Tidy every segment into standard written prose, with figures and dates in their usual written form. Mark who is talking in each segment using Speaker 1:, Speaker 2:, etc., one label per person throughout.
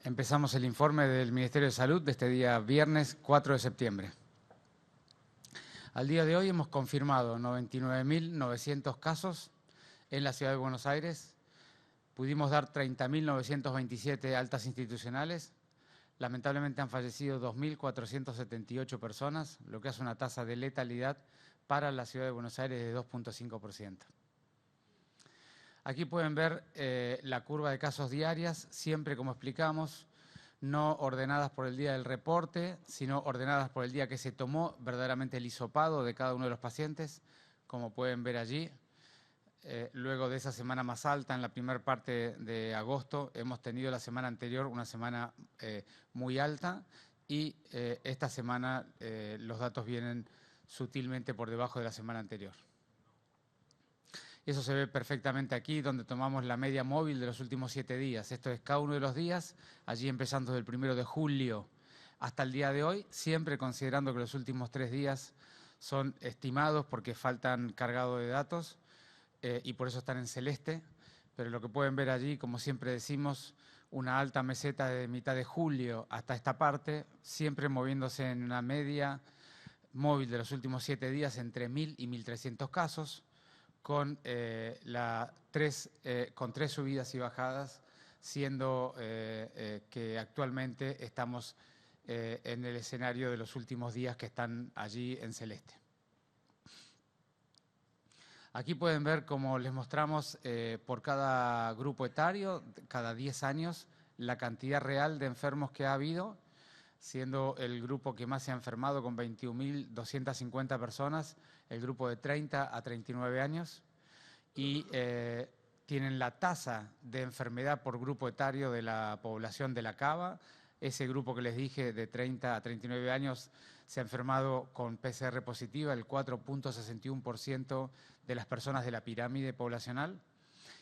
Speaker 1: Empezamos el informe del Ministerio de Salud de este día viernes 4 de septiembre. Al día de hoy hemos confirmado 99.900 casos en la Ciudad de Buenos Aires. Pudimos dar 30.927 altas institucionales. Lamentablemente han fallecido 2.478 personas, lo que hace una tasa de letalidad para la Ciudad de Buenos Aires de 2.5%. Aquí pueden ver la curva de casos diarias, siempre como explicamos, no ordenadas por el día del reporte, sino ordenadas por el día que se tomó verdaderamente el hisopado de cada uno de los pacientes, como pueden ver allí. Luego de esa semana más alta, en la primera parte de agosto, hemos tenido la semana anterior una semana muy alta y esta semana los datos vienen sutilmente por debajo de la semana anterior. Eso se ve perfectamente aquí, donde tomamos la media móvil de los últimos 7 días. Esto es cada uno de los días, allí empezando desde el 1 de julio hasta el día de hoy, siempre considerando que los últimos 3 días son estimados porque faltan cargados de datos y por eso están en celeste. Pero lo que pueden ver allí, como siempre decimos, una alta meseta de mitad de julio hasta esta parte, siempre moviéndose en una media móvil de los últimos 7 días entre 1.000 y 1.300 casos. Con 3 subidas y bajadas, siendo que actualmente estamos en el escenario de los últimos días que están allí en celeste. Aquí pueden ver, como les mostramos, por cada grupo etario, cada 10 años, la cantidad real de enfermos que ha habido, siendo el grupo que más se ha enfermado con 21.250 personas, el grupo de 30 a 39 años, y tienen la tasa de enfermedad por grupo etario de la población de la Cava. Ese grupo que les dije de 30 a 39 años se ha enfermado con PCR positiva, el 4.61% de las personas de la pirámide poblacional.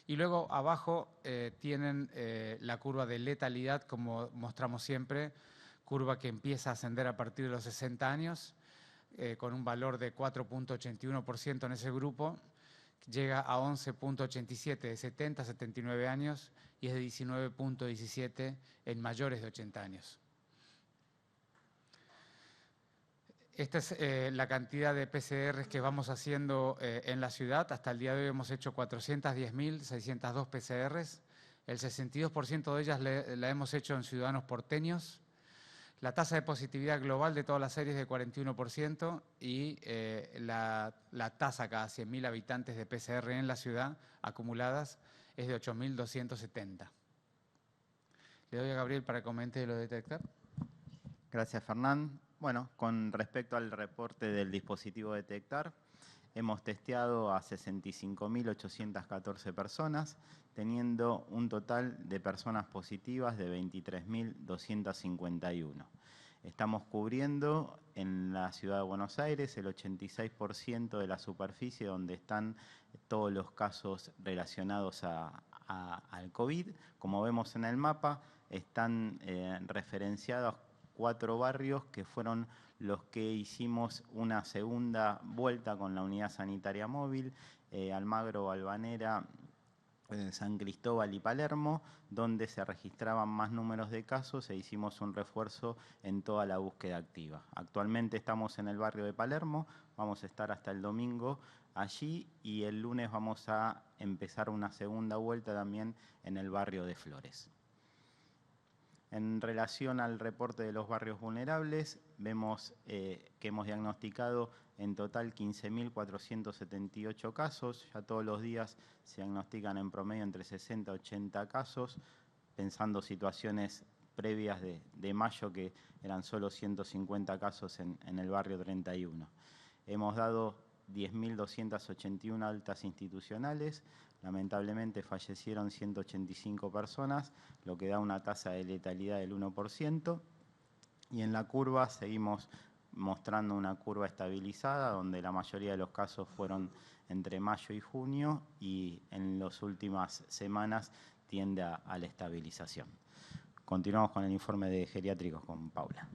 Speaker 1: Y luego abajo tienen la curva de letalidad, como mostramos siempre, curva que empieza a ascender a partir de los 60 años, con un valor de 4.81% en ese grupo, llega a 11.87 de 70 a 79 años y es de 19.17 en mayores de 80 años. Esta es la cantidad de PCRs que vamos haciendo en la ciudad. Hasta el día de hoy hemos hecho 410.602 PCRs. El 62% de ellas la hemos hecho en ciudadanos porteños. La tasa de positividad global de todas las series es de 41% y la tasa cada 100.000 habitantes de PCR en la ciudad acumuladas es de 8.270. Le doy a Gabriel para que comente lo de detectar.
Speaker 2: Gracias, Fernán. Bueno, con respecto al reporte del dispositivo Detectar, hemos testeado a 65.814 personas, teniendo un total de personas positivas de 23.251. Estamos cubriendo en la Ciudad de Buenos Aires el 86% de la superficie donde están todos los casos relacionados al COVID. Como vemos en el mapa, están referenciados 4 barrios que fueron los que hicimos una segunda vuelta con la unidad sanitaria móvil, Almagro, Balvanera, San Cristóbal y Palermo, donde se registraban más números de casos e hicimos un refuerzo en toda la búsqueda activa. Actualmente estamos en el barrio de Palermo, vamos a estar hasta el domingo allí y el lunes vamos a empezar una segunda vuelta también en el barrio de Flores. En relación al reporte de los barrios vulnerables, vemos que hemos diagnosticado en total 15.478 casos. Ya todos los días se diagnostican en promedio entre 60 y 80 casos, pensando situaciones previas de mayo que eran solo 150 casos en el barrio 31. Hemos dado 10.281 altas institucionales. Lamentablemente fallecieron 185 personas, lo que da una tasa de letalidad del 1%. Y en la curva seguimos mostrando una curva estabilizada, donde la mayoría de los casos fueron entre mayo y junio, y en las últimas semanas tiende a la estabilización. Continuamos con el informe de geriátricos con Paula.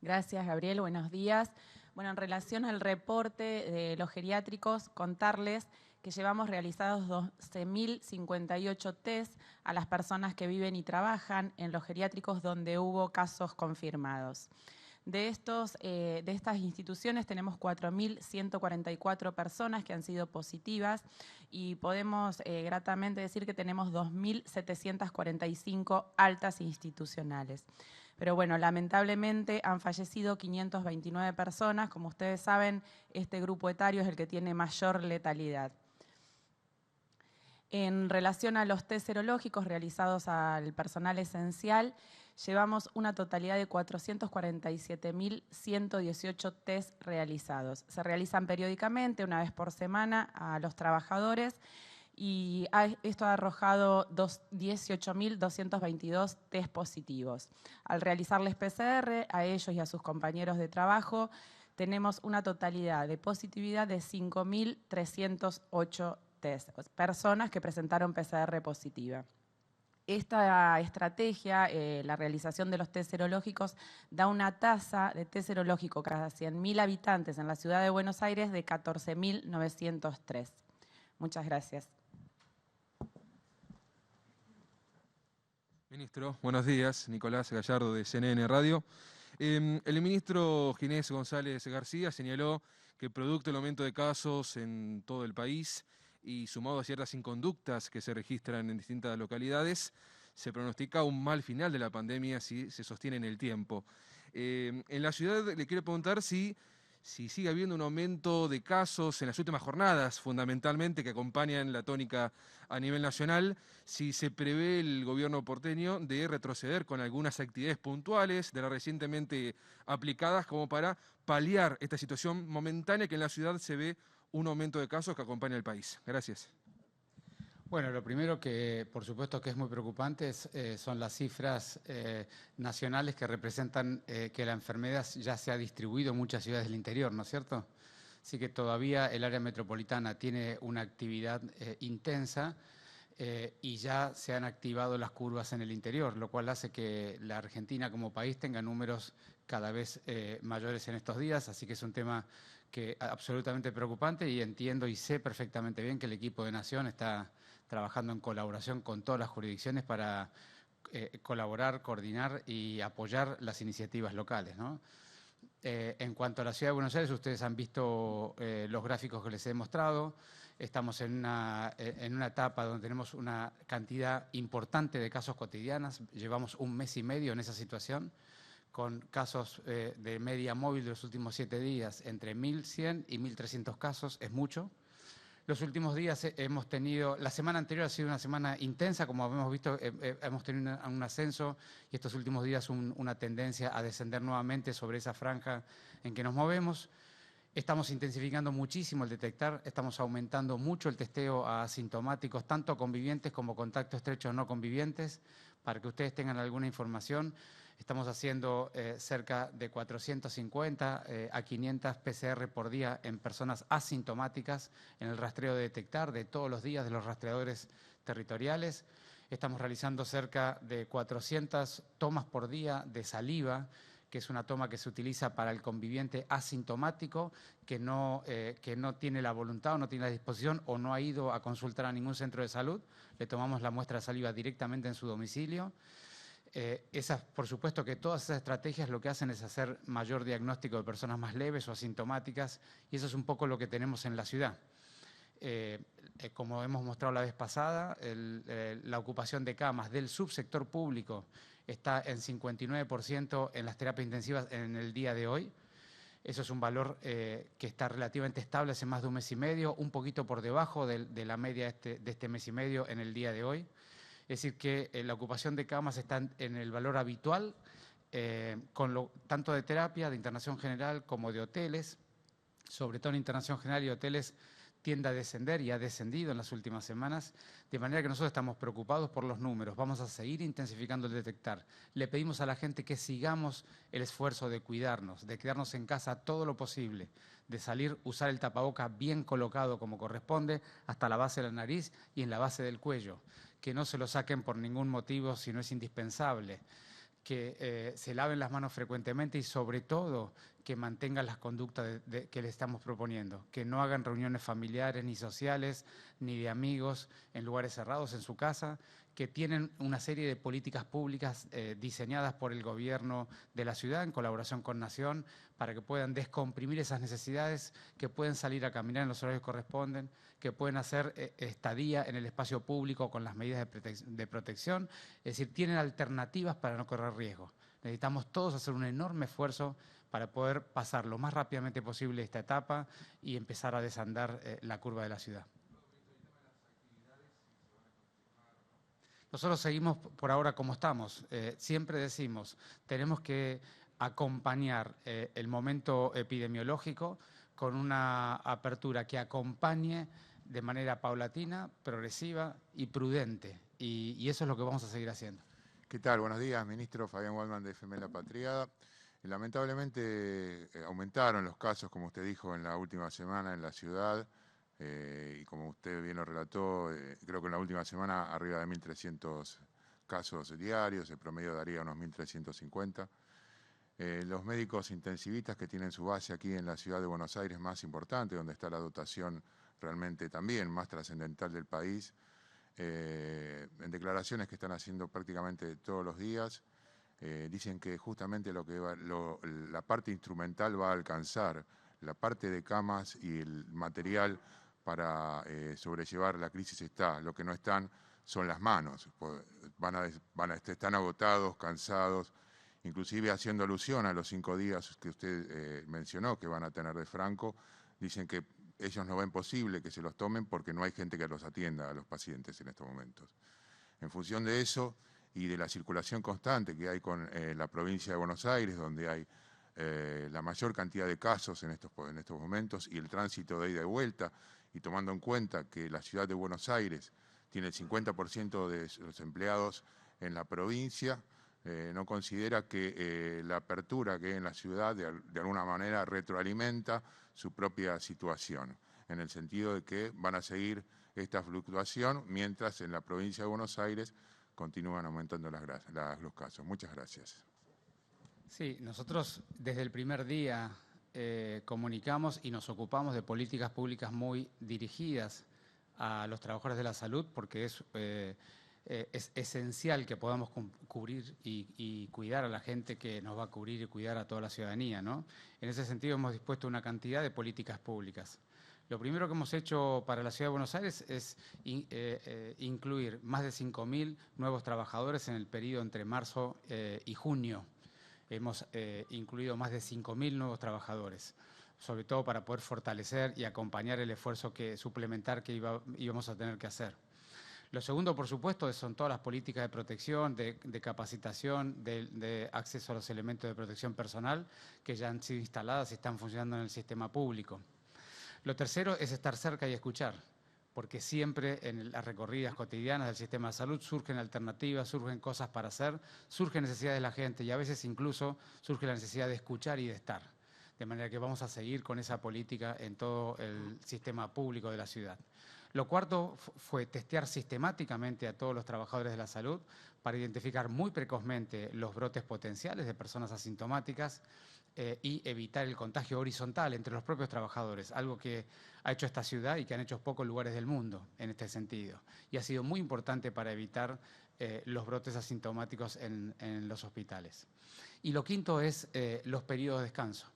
Speaker 3: Gracias, Gabriel. Buenos días. Bueno, en relación al reporte de los geriátricos, contarles que llevamos realizados 12.058 test a las personas que viven y trabajan en los geriátricos donde hubo casos confirmados. De estas instituciones tenemos 4.144 personas que han sido positivas y podemos gratamente decir que tenemos 2.745 altas institucionales. Pero bueno, lamentablemente han fallecido 529 personas. Como ustedes saben, este grupo etario es el que tiene mayor letalidad. En relación a los test serológicos realizados al personal esencial, llevamos una totalidad de 447.118 test realizados. Se realizan periódicamente, una vez por semana, a los trabajadores y esto ha arrojado 18.222 test positivos. Al realizarles PCR a ellos y a sus compañeros de trabajo, tenemos una totalidad de positividad de 5.308 test, personas que presentaron PCR positiva. Esta estrategia, la realización de los test serológicos, da una tasa de test serológico cada 100.000 habitantes en la ciudad de Buenos Aires de 14.903. Muchas gracias.
Speaker 4: Ministro, buenos días. Nicolás Gallardo de CNN Radio. El ministro Ginés González García señaló que producto del aumento de casos en todo el país y sumado a ciertas inconductas que se registran en distintas localidades, se pronostica un mal final de la pandemia si se sostiene en el tiempo. En la ciudad le quiero preguntar si sigue habiendo un aumento de casos en las últimas jornadas, fundamentalmente, que acompañan la tónica a nivel nacional, si se prevé el gobierno porteño de retroceder con algunas actividades puntuales de las recientemente aplicadas como para paliar esta situación momentánea que en la ciudad se ve un aumento de casos que acompaña al país. Gracias.
Speaker 1: Bueno, lo primero que por supuesto que es muy preocupante son las cifras nacionales que representan que la enfermedad ya se ha distribuido en muchas ciudades del interior, ¿no es cierto? Así que todavía el área metropolitana tiene una actividad intensa y ya se han activado las curvas en el interior, lo cual hace que la Argentina como país tenga números cada vez mayores en estos días, así que es un tema que absolutamente preocupante y entiendo y sé perfectamente bien que el equipo de Nación está trabajando en colaboración con todas las jurisdicciones para colaborar, coordinar y apoyar las iniciativas locales, ¿no? En cuanto a la Ciudad de Buenos Aires, ustedes han visto los gráficos que les he mostrado. Estamos en una etapa donde tenemos una cantidad importante de casos cotidianos. Llevamos un mes y medio en esa situación, con casos de media móvil de los últimos 7 días, entre 1.100 y 1.300 casos, es mucho. Los últimos días hemos tenido, la semana anterior ha sido una semana intensa, como hemos visto, hemos tenido un ascenso y estos últimos días una tendencia a descender nuevamente sobre esa franja en que nos movemos. Estamos intensificando muchísimo el detectar, estamos aumentando mucho el testeo a asintomáticos, tanto convivientes como contacto estrecho no convivientes, para que ustedes tengan alguna información. Estamos haciendo cerca de 450 a 500 PCR por día en personas asintomáticas en el rastreo de detectar de todos los días de los rastreadores territoriales. Estamos realizando cerca de 400 tomas por día de saliva, que es una toma que se utiliza para el conviviente asintomático que no tiene la voluntad o no tiene la disposición o no ha ido a consultar a ningún centro de salud. Le tomamos la muestra de saliva directamente en su domicilio. Por supuesto que todas esas estrategias lo que hacen es hacer mayor diagnóstico de personas más leves o asintomáticas y eso es un poco lo que tenemos en la ciudad. Como hemos mostrado la vez pasada, la ocupación de camas del subsector público está en 59% en las terapias intensivas en el día de hoy. Eso es un valor que está relativamente estable hace más de un mes y medio, un poquito por debajo de la media de este mes y medio en el día de hoy. Es decir, que la ocupación de camas está en el valor habitual, tanto de terapia, de internación general, como de hoteles. Sobre todo en internación general y hoteles tiende a descender y ha descendido en las últimas semanas, de manera que nosotros estamos preocupados por los números. Vamos a seguir intensificando el detectar. Le pedimos a la gente que sigamos el esfuerzo de cuidarnos, de quedarnos en casa todo lo posible, de salir, usar el tapaboca bien colocado como corresponde, hasta la base de la nariz y en la base del cuello. Que no se lo saquen por ningún motivo si no es indispensable. que se laven las manos frecuentemente y sobre todo que mantengan las conductas que le estamos proponiendo, que no hagan reuniones familiares ni sociales ni de amigos en lugares cerrados en su casa, que tienen una serie de políticas públicas diseñadas por el gobierno de la ciudad en colaboración con Nación para que puedan descomprimir esas necesidades, que pueden salir a caminar en los horarios que corresponden, que pueden hacer estadía en el espacio público con las medidas de protección, es decir, tienen alternativas para no correr riesgo. Necesitamos todos hacer un enorme esfuerzo para poder pasar lo más rápidamente posible esta etapa y empezar a desandar la curva de la ciudad. Nosotros seguimos por ahora como estamos. Siempre decimos, tenemos que acompañar el momento epidemiológico con una apertura que acompañe de manera paulatina, progresiva y prudente. Y eso es lo que vamos a seguir haciendo.
Speaker 5: ¿Qué tal? Buenos días, ministro Fabián Waldman de FM La Patriada. Lamentablemente aumentaron los casos, como usted dijo, en la última semana en la ciudad. Y como usted bien lo relató, creo que en la última semana arriba de 1.300 casos diarios, el promedio daría unos 1.350. Los médicos intensivistas que tienen su base aquí en la ciudad de Buenos Aires, más importante, donde está la dotación realmente también más trascendental del país, en declaraciones que están haciendo prácticamente todos los días, dicen que justamente la parte instrumental va a alcanzar, la parte de camas y el material para sobrellevar la crisis está, lo que no están son las manos, están agotados, cansados, inclusive haciendo alusión a los 5 días que usted mencionó que van a tener de Franco, dicen que ellos no ven posible que se los tomen porque no hay gente que los atienda a los pacientes en estos momentos. En función de eso y de la circulación constante que hay con la provincia de Buenos Aires, donde hay la mayor cantidad de casos en estos momentos y el tránsito de ida y vuelta, y tomando en cuenta que la ciudad de Buenos Aires tiene el 50% de los empleados en la provincia, no considera que la apertura que hay en la ciudad de alguna manera retroalimenta su propia situación, en el sentido de que van a seguir esta fluctuación mientras en la provincia de Buenos Aires continúan aumentando los casos. Muchas gracias.
Speaker 1: Sí, nosotros desde el primer día comunicamos y nos ocupamos de políticas públicas muy dirigidas a los trabajadores de la salud porque es esencial que podamos cubrir y cuidar a la gente que nos va a cubrir y cuidar a toda la ciudadanía, ¿no? En ese sentido hemos dispuesto una cantidad de políticas públicas. Lo primero que hemos hecho para la Ciudad de Buenos Aires es incluir más de 5.000 nuevos trabajadores en el periodo entre marzo y junio. Hemos incluido más de 5.000 nuevos trabajadores, sobre todo para poder fortalecer y acompañar el esfuerzo suplementar que íbamos a tener que hacer. Lo segundo, por supuesto, son todas las políticas de protección, de capacitación, de acceso a los elementos de protección personal que ya han sido instaladas y están funcionando en el sistema público. Lo tercero es estar cerca y escuchar, porque siempre en las recorridas cotidianas del sistema de salud surgen alternativas, surgen cosas para hacer, surgen necesidades de la gente y a veces incluso surge la necesidad de escuchar y de estar. De manera que vamos a seguir con esa política en todo el sistema público de la ciudad. Lo cuarto fue testear sistemáticamente a todos los trabajadores de la salud para identificar muy precozmente los brotes potenciales de personas asintomáticas y evitar el contagio horizontal entre los propios trabajadores, algo que ha hecho esta ciudad y que han hecho pocos lugares del mundo en este sentido. Y ha sido muy importante para evitar los brotes asintomáticos en los hospitales. Y lo quinto es los periodos de descanso.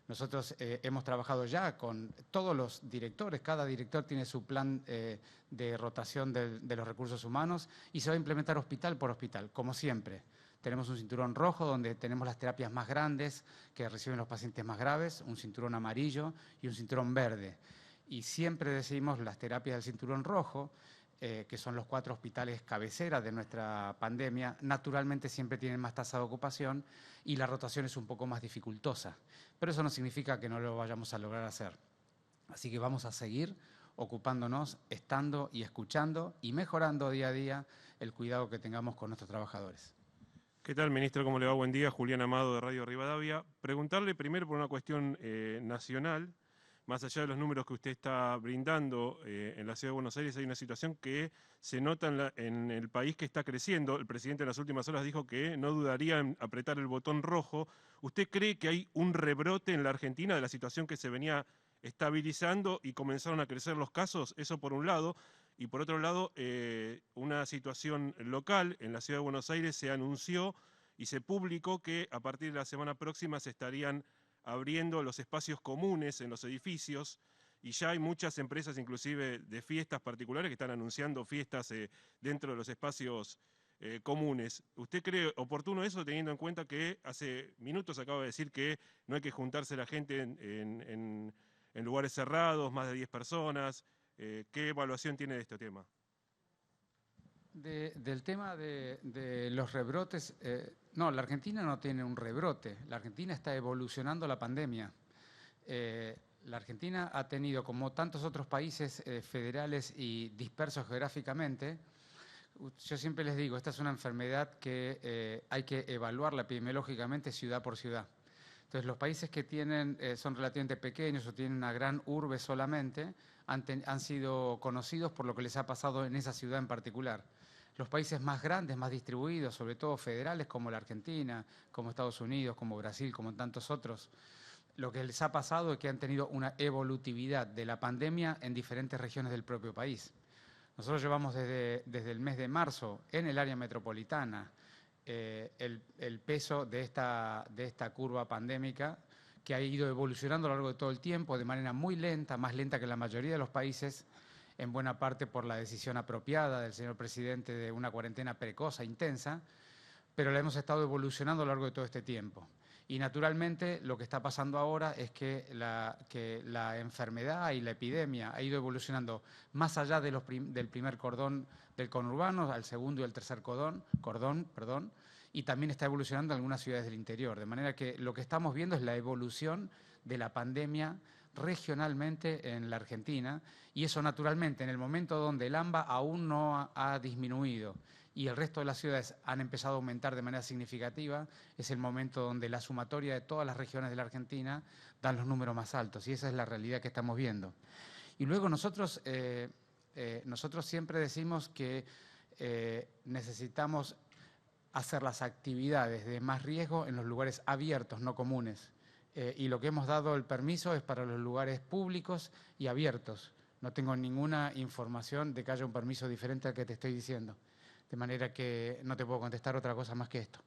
Speaker 1: Nosotros hemos trabajado ya con todos los directores, cada director tiene su plan de rotación de los recursos humanos y se va a implementar hospital por hospital, como siempre. Tenemos un cinturón rojo donde tenemos las terapias más grandes que reciben los pacientes más graves, un cinturón amarillo y un cinturón verde. Y siempre decimos las terapias del cinturón rojo, que son los 4 hospitales cabeceras de nuestra pandemia, naturalmente siempre tienen más tasa de ocupación y la rotación es un poco más dificultosa. Pero eso no significa que no lo vayamos a lograr hacer. Así que vamos a seguir ocupándonos, estando y escuchando y mejorando día a día el cuidado que tengamos con nuestros trabajadores.
Speaker 6: ¿Qué tal, ministro? ¿Cómo le va? Buen día. Julián Amado, de Radio Rivadavia. Preguntarle primero por una cuestión nacional. más allá de los números que usted está brindando, en la Ciudad de Buenos Aires hay una situación que se nota en el país que está creciendo. El presidente en las últimas horas dijo que no dudaría en apretar el botón rojo. ¿Usted cree que hay un rebrote en la Argentina de la situación que se venía estabilizando y comenzaron a crecer los casos? Eso por un lado. Y por otro lado, una situación local en la Ciudad de Buenos Aires se anunció y se publicó que a partir de la semana próxima se estarían abriendo los espacios comunes en los edificios, y ya hay muchas empresas, inclusive de fiestas particulares, que están anunciando fiestas dentro de los espacios comunes. ¿Usted cree oportuno eso, teniendo en cuenta que hace minutos acaba de decir que no hay que juntarse la gente en lugares cerrados, más de 10 personas? ¿Qué evaluación tiene de este tema?
Speaker 1: Del tema de los rebrotes, no, la Argentina no tiene un rebrote, la Argentina está evolucionando la pandemia. La Argentina ha tenido, como tantos otros países federales y dispersos geográficamente, yo siempre les digo, esta es una enfermedad que hay que evaluarla epidemiológicamente ciudad por ciudad. Entonces, los países que son relativamente pequeños o tienen una gran urbe solamente, han sido conocidos por lo que les ha pasado en esa ciudad en particular. Los países más grandes, más distribuidos, sobre todo federales como la Argentina, como Estados Unidos, como Brasil, como tantos otros, lo que les ha pasado es que han tenido una evolutividad de la pandemia en diferentes regiones del propio país. Nosotros llevamos desde el mes de marzo en el área metropolitana el peso de esta curva pandémica que ha ido evolucionando a lo largo de todo el tiempo de manera muy lenta, más lenta que la mayoría de los países, en buena parte por la decisión apropiada del señor presidente de una cuarentena precoz e intensa, pero la hemos estado evolucionando a lo largo de todo este tiempo. Y naturalmente lo que está pasando ahora es que la enfermedad y la epidemia ha ido evolucionando más allá del primer cordón del conurbano al segundo y el tercer cordón, y también está evolucionando en algunas ciudades del interior. De manera que lo que estamos viendo es la evolución de la pandemia regionalmente en la Argentina, y eso naturalmente en el momento donde el AMBA aún no ha disminuido y el resto de las ciudades han empezado a aumentar de manera significativa, es el momento donde la sumatoria de todas las regiones de la Argentina dan los números más altos, y esa es la realidad que estamos viendo. Y luego nosotros siempre decimos que necesitamos hacer las actividades de más riesgo en los lugares abiertos, no comunes. Y lo que hemos dado el permiso es para los lugares públicos y abiertos. No tengo ninguna información de que haya un permiso diferente al que te estoy diciendo. De manera que no te puedo contestar otra cosa más que esto.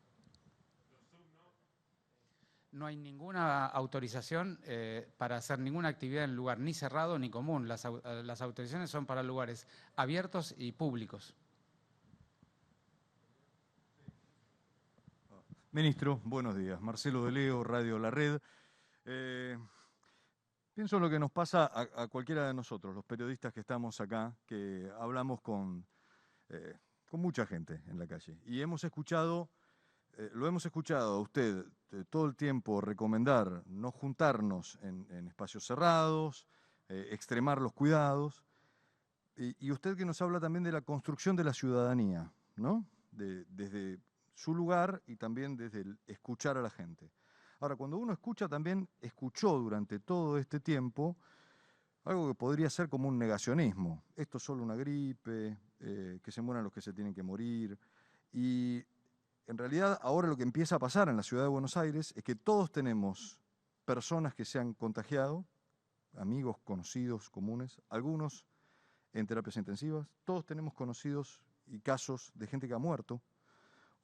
Speaker 1: No hay ninguna autorización para hacer ninguna actividad en lugar ni cerrado ni común. Las autorizaciones son para lugares abiertos y públicos.
Speaker 7: Ministro, buenos días. Marcelo de Leo, Radio La Red. Pienso en lo que nos pasa a cualquiera de nosotros, los periodistas que estamos acá, que hablamos con mucha gente en la calle. Y hemos escuchado, lo hemos escuchado a usted todo el tiempo recomendar no juntarnos en espacios cerrados, extremar los cuidados. Y usted que nos habla también de la construcción de la ciudadanía, ¿no? Desde su lugar y también desde el escuchar a la gente. Ahora, cuando uno escucha, también escuchó durante todo este tiempo algo que podría ser como un negacionismo. Esto es solo una gripe, que se mueran los que se tienen que morir. Y en realidad ahora lo que empieza a pasar en la ciudad de Buenos Aires es que todos tenemos personas que se han contagiado, amigos, conocidos, comunes, algunos en terapias intensivas, todos tenemos conocidos y casos de gente que ha muerto,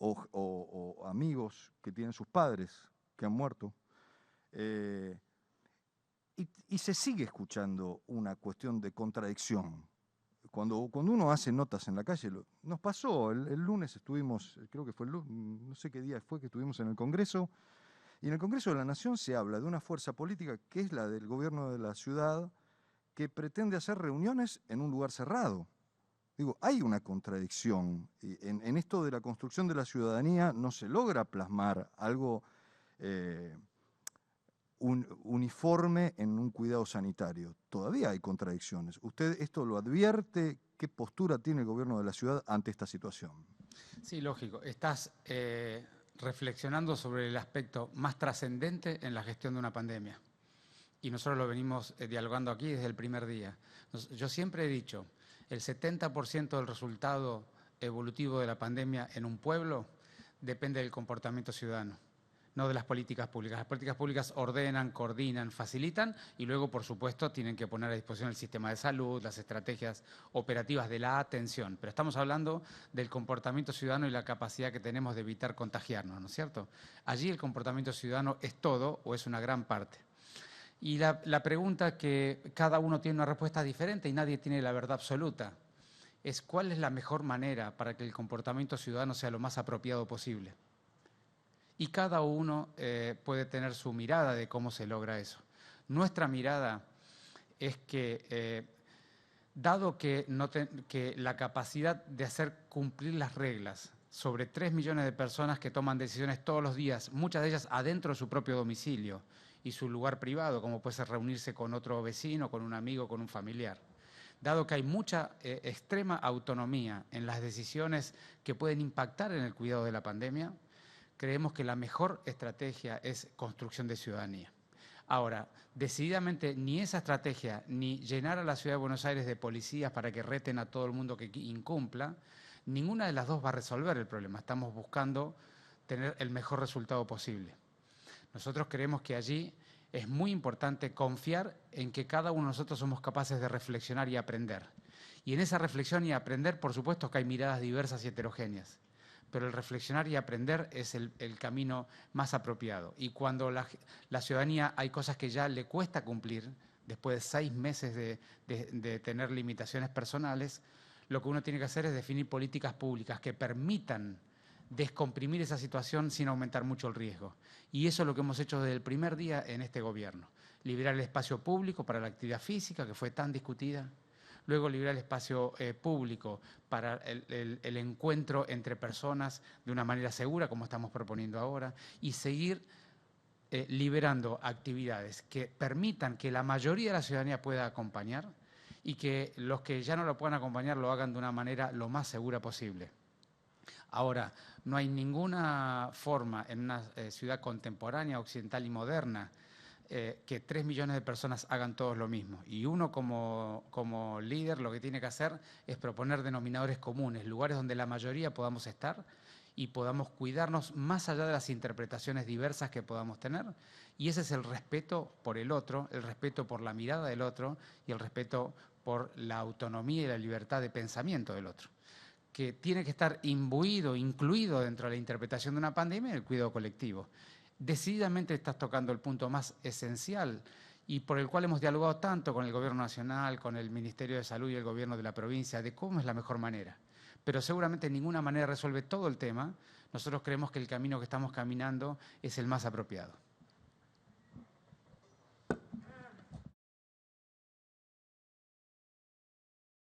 Speaker 7: o amigos que tienen sus padres que han muerto, y se sigue escuchando una cuestión de contradicción. Cuando uno hace notas en la calle, nos pasó, el lunes estuvimos, creo que fue el lunes, no sé qué día fue que estuvimos en el Congreso, y en el Congreso de la Nación se habla de una fuerza política que es la del gobierno de la ciudad, que pretende hacer reuniones en un lugar cerrado. Digo, hay una contradicción. En esto de la construcción de la ciudadanía no se logra plasmar algo uniforme en un cuidado sanitario. Todavía hay contradicciones. ¿Usted esto lo advierte? ¿Qué postura tiene el gobierno de la ciudad ante esta situación?
Speaker 1: Sí, lógico. Estás reflexionando sobre el aspecto más trascendente en la gestión de una pandemia. y nosotros lo venimos dialogando aquí desde el primer día. Yo siempre he dicho, el 70% del resultado evolutivo de la pandemia en un pueblo depende del comportamiento ciudadano, no de las políticas públicas. Las políticas públicas ordenan, coordinan, facilitan y luego, por supuesto, tienen que poner a disposición el sistema de salud, las estrategias operativas de la atención. Pero estamos hablando del comportamiento ciudadano y la capacidad que tenemos de evitar contagiarnos, ¿no es cierto? Allí el comportamiento ciudadano es todo o es una gran parte. Y la pregunta que cada uno tiene una respuesta diferente y nadie tiene la verdad absoluta es ¿cuál es la mejor manera para que el comportamiento ciudadano sea lo más apropiado posible? Y cada uno puede tener su mirada de cómo se logra eso. Nuestra mirada es que, dado que la capacidad de hacer cumplir las reglas sobre 3 millones de personas que toman decisiones todos los días, muchas de ellas adentro de su propio domicilio y su lugar privado, como puede ser reunirse con otro vecino, con un amigo, con un familiar. Dado que hay mucha extrema autonomía en las decisiones que pueden impactar en el cuidado de la pandemia, creemos que la mejor estrategia es construcción de ciudadanía. Ahora, decididamente ni esa estrategia, ni llenar a la Ciudad de Buenos Aires de policías para que reten a todo el mundo que incumpla, ninguna de las dos va a resolver el problema. Estamos buscando tener el mejor resultado posible. Nosotros creemos que allí es muy importante confiar en que cada uno de nosotros somos capaces de reflexionar y aprender. Y en esa reflexión y aprender, por supuesto que hay miradas diversas y heterogéneas, pero el reflexionar y aprender es el camino más apropiado. Y cuando la ciudadanía hay cosas que ya le cuesta cumplir, después de 6 meses de tener limitaciones personales, lo que uno tiene que hacer es definir políticas públicas que permitan descomprimir esa situación sin aumentar mucho el riesgo. Y eso es lo que hemos hecho desde el primer día en este gobierno. Liberar el espacio público para la actividad física, que fue tan discutida. Luego liberar el espacio público para el encuentro entre personas de una manera segura, como estamos proponiendo ahora. Y seguir liberando actividades que permitan que la mayoría de la ciudadanía pueda acompañar y que los que ya no lo puedan acompañar lo hagan de una manera lo más segura posible. Ahora, no hay ninguna forma en una ciudad contemporánea, occidental y moderna que 3 millones de personas hagan todos lo mismo. Y uno como líder lo que tiene que hacer es proponer denominadores comunes, lugares donde la mayoría podamos estar y podamos cuidarnos más allá de las interpretaciones diversas que podamos tener. Y ese es el respeto por el otro, el respeto por la mirada del otro y el respeto por la autonomía y la libertad de pensamiento del otro, que tiene que estar imbuido, incluido dentro de la interpretación de una pandemia y el cuidado colectivo. Decididamente estás tocando el punto más esencial y por el cual hemos dialogado tanto con el Gobierno Nacional, con el Ministerio de Salud y el Gobierno de la provincia, de cómo es la mejor manera. Pero seguramente ninguna manera resuelve todo el tema. Nosotros creemos que el camino que estamos caminando es el más apropiado.